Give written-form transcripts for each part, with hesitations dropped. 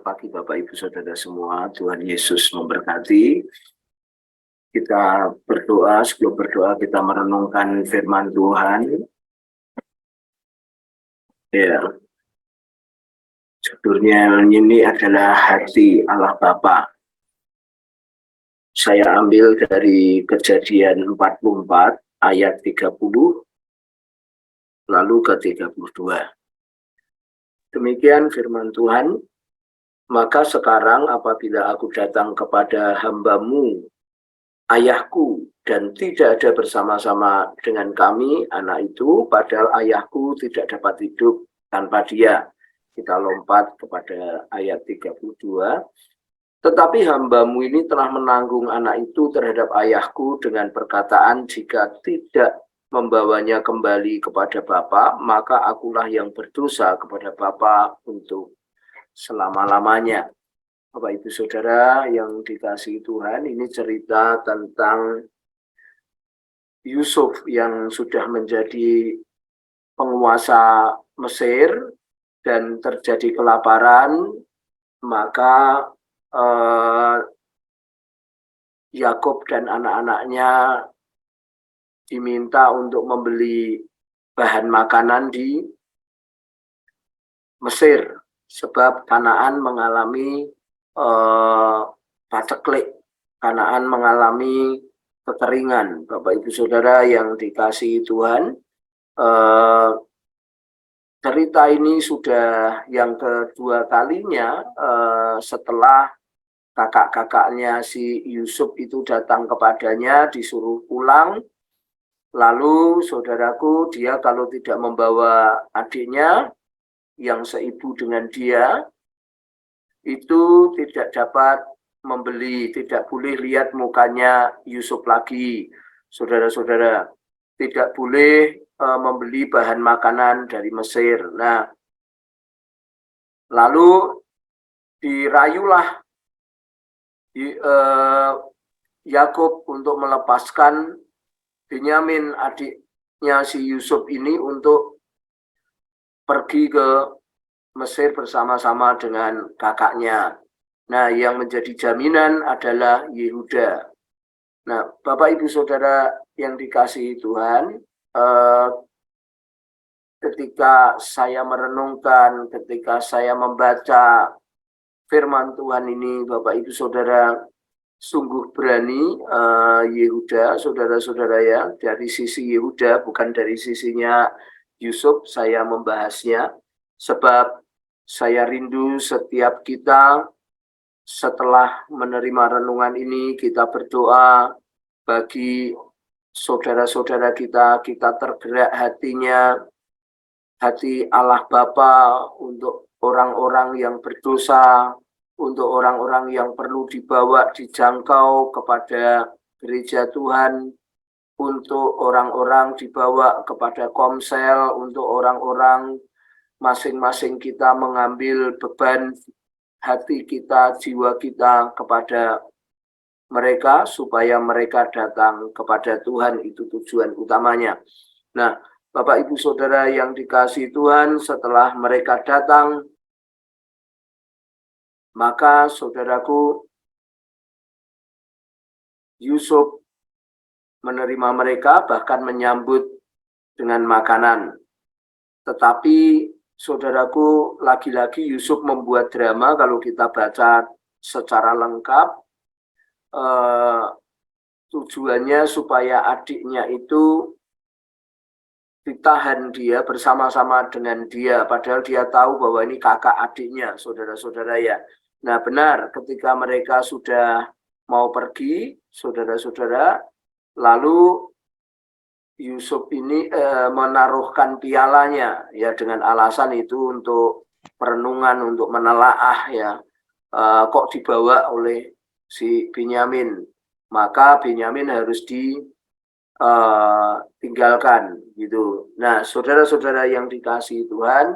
pagi Bapak Ibu Saudara semua, Tuhan Yesus memberkati. Kita berdoa, sebelum berdoa kita merenungkan firman Tuhan. Ya, judulnya ini adalah hati Allah Bapa. Saya ambil dari Kejadian 44 ayat 30 lalu ke 32. Demikian firman Tuhan. Maka sekarang apabila aku datang kepada hamba-Mu, ayahku, dan tidak ada bersama-sama dengan kami, anak itu, padahal ayahku tidak dapat hidup tanpa dia. Kita lompat kepada ayat 32. Tetapi hamba-Mu ini telah menanggung anak itu terhadap ayahku dengan perkataan, jika tidak membawanya kembali kepada Bapa, maka akulah yang berdosa kepada Bapa untuk selama-lamanya. Bapak Ibu Saudara yang dikasihi Tuhan, ini cerita tentang Yusuf yang sudah menjadi penguasa Mesir dan terjadi kelaparan, maka Yakub dan anak-anaknya diminta untuk membeli bahan makanan di Mesir, sebab Kanaan mengalami paceklik, Kanaan mengalami kekeringan. Bapak Ibu Saudara yang dikasihi Tuhan, cerita ini sudah yang kedua kalinya setelah kakak-kakaknya si Yusuf itu datang kepadanya, disuruh pulang. Lalu saudaraku, dia kalau tidak membawa adiknya yang seibu dengan dia, itu tidak dapat membeli, tidak boleh lihat mukanya Yusuf lagi. Saudara-saudara, tidak boleh membeli bahan makanan dari Mesir. Nah, lalu dirayulah Yakub untuk melepaskan Benyamin, adiknya si Yusuf ini, untuk pergi ke Mesir bersama-sama dengan kakaknya. Nah, yang menjadi jaminan adalah Yehuda. Nah, Bapak Ibu Saudara yang dikasihi Tuhan, ketika saya merenungkan, ketika saya membaca firman Tuhan ini, Bapak Ibu Saudara, sungguh berani Yehuda, saudara-saudara ya, dari sisi Yehuda, bukan dari sisinya Yusuf saya membahasnya, sebab saya rindu setiap kita setelah menerima renungan ini, kita berdoa bagi saudara-saudara kita, kita tergerak hatinya, hati Allah Bapa untuk orang-orang yang berdosa, untuk orang-orang yang perlu dibawa, dijangkau kepada gereja Tuhan, untuk orang-orang dibawa kepada komsel, untuk orang-orang masing-masing kita mengambil beban hati kita, jiwa kita kepada mereka, supaya mereka datang kepada Tuhan. Itu tujuan utamanya. Nah, Bapak Ibu Saudara yang dikasihi Tuhan, setelah mereka datang, maka saudaraku, Yusuf menerima mereka, bahkan menyambut dengan makanan. Tetapi saudaraku, lagi-lagi Yusuf membuat drama. Kalau kita baca secara lengkap, tujuannya supaya adiknya itu ditahan dia bersama-sama dengan dia, padahal dia tahu bahwa ini kakak adiknya, saudara-saudara ya. Nah, benar, ketika mereka sudah mau pergi, saudara-saudara, lalu Yusuf ini menaruhkan pialanya ya, dengan alasan itu untuk perenungan, untuk menelaah ya, kok dibawa oleh si Benyamin, maka Benyamin harus tinggalkan gitu. Nah, saudara-saudara yang dikasihi Tuhan,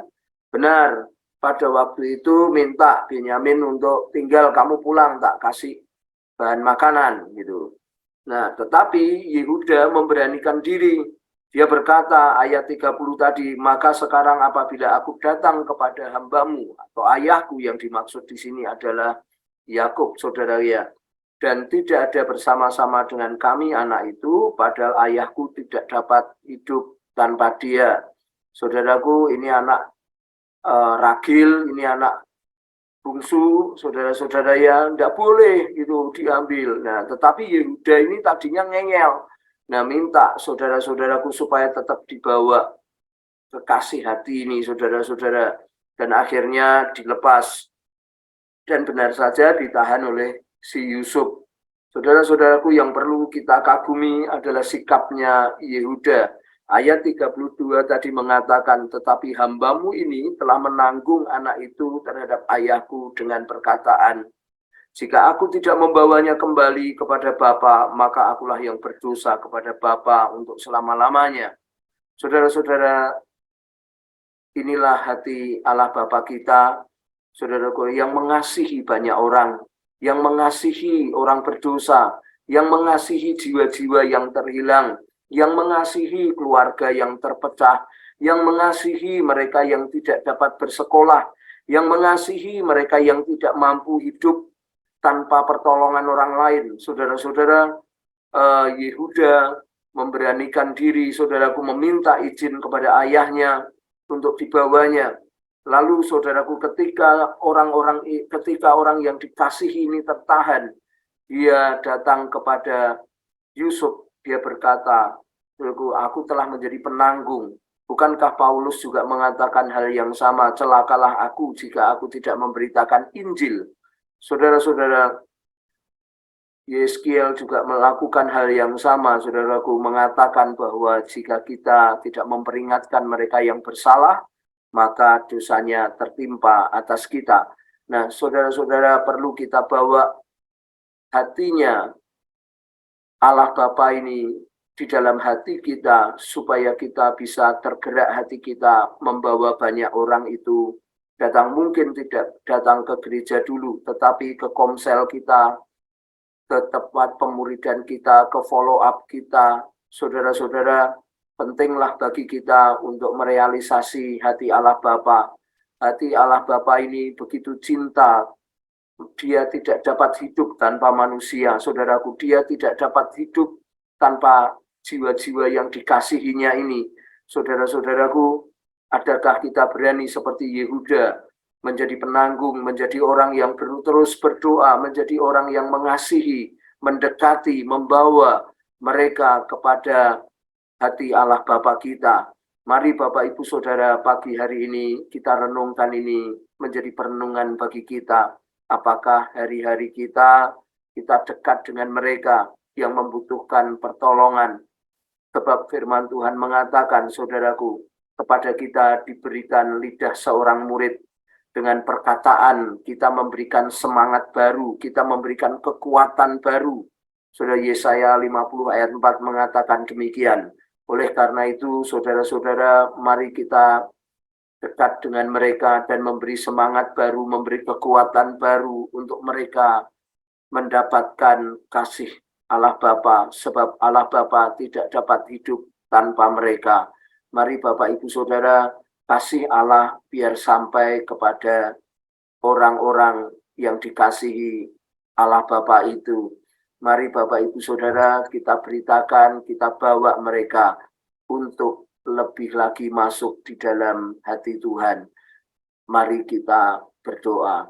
benar, pada waktu itu minta Benyamin untuk tinggal, kamu pulang, tak kasih bahan makanan gitu. Nah, tetapi Yehuda memberanikan diri. Dia berkata, ayat 30 tadi, maka sekarang apabila aku datang kepada hambamu, atau ayahku yang dimaksud di sini adalah Yakub, saudara ya, dan tidak ada bersama-sama dengan kami anak itu, padahal ayahku tidak dapat hidup tanpa dia. Saudaraku, ini anak ragil, ini anak bungsu, saudara-saudara ya, tidak boleh itu diambil. Nah, tetapi Yehuda ini tadinya ngengel. Nah, minta saudara-saudaraku supaya tetap dibawa kekasih hati ini, saudara-saudara. Dan akhirnya dilepas. Dan benar saja ditahan oleh si Yusuf. Saudara-saudaraku, yang perlu kita kagumi adalah sikapnya Yehuda. Ayat 32 tadi mengatakan, tetapi hambamu ini telah menanggung anak itu terhadap ayahku dengan perkataan, jika aku tidak membawanya kembali kepada Bapa, maka akulah yang berdosa kepada Bapa untuk selama-lamanya. Saudara-saudara, inilah hati Allah Bapa kita, saudaraku, yang mengasihi banyak orang, yang mengasihi orang berdosa, yang mengasihi jiwa-jiwa yang terhilang, yang mengasihi keluarga yang terpecah, yang mengasihi mereka yang tidak dapat bersekolah, yang mengasihi mereka yang tidak mampu hidup tanpa pertolongan orang lain. Saudara-saudara, Yehuda memberanikan diri, saudaraku, meminta izin kepada ayahnya untuk dibawanya. Lalu saudaraku, ketika orang yang dikasihi ini tertahan, dia datang kepada Yusuf, dia berkata, saudaraku, aku telah menjadi penanggung. Bukankah Paulus juga mengatakan hal yang sama, celakalah aku jika aku tidak memberitakan Injil. Saudara-saudara, Yeskiel juga melakukan hal yang sama, saudaraku, mengatakan bahwa jika kita tidak memperingatkan mereka yang bersalah, maka dosanya tertimpa atas kita. Nah, saudara-saudara, perlu kita bawa hatinya Allah Bapa ini di dalam hati kita, supaya kita bisa tergerak hati kita membawa banyak orang itu datang, mungkin tidak datang ke gereja dulu, tetapi ke komsel kita, ke tempat pemuridan kita, ke follow up kita. Saudara-saudara, pentinglah bagi kita untuk merealisasi hati Allah Bapa. Hati Allah Bapa ini begitu cinta, dia tidak dapat hidup tanpa manusia. Saudaraku, dia tidak dapat hidup tanpa jiwa-jiwa yang dikasihinya ini. Saudara-saudaraku, adakah kita berani seperti Yehuda, menjadi penanggung, menjadi orang yang terus berdoa, menjadi orang yang mengasihi, mendekati, membawa mereka kepada hati Allah Bapa kita. Mari Bapak Ibu Saudara, pagi hari ini kita renungkan ini menjadi perenungan bagi kita. Apakah hari-hari kita dekat dengan mereka yang membutuhkan pertolongan? Sebab firman Tuhan mengatakan, saudaraku, kepada kita diberikan lidah seorang murid. Dengan perkataan kita memberikan semangat baru, kita memberikan kekuatan baru. Saudara, Yesaya 50 ayat 4 mengatakan demikian. Oleh karena itu, saudara-saudara, mari kita dekat dengan mereka dan memberi semangat baru, memberi kekuatan baru untuk mereka mendapatkan kasih Allah Bapa, sebab Allah Bapa tidak dapat hidup tanpa mereka. Mari Bapak Ibu Saudara, kasih Allah biar sampai kepada orang-orang yang dikasihi Allah Bapa itu. Mari Bapak Ibu Saudara, kita beritakan, kita bawa mereka untuk lebih lagi masuk di dalam hati Tuhan. Mari kita berdoa.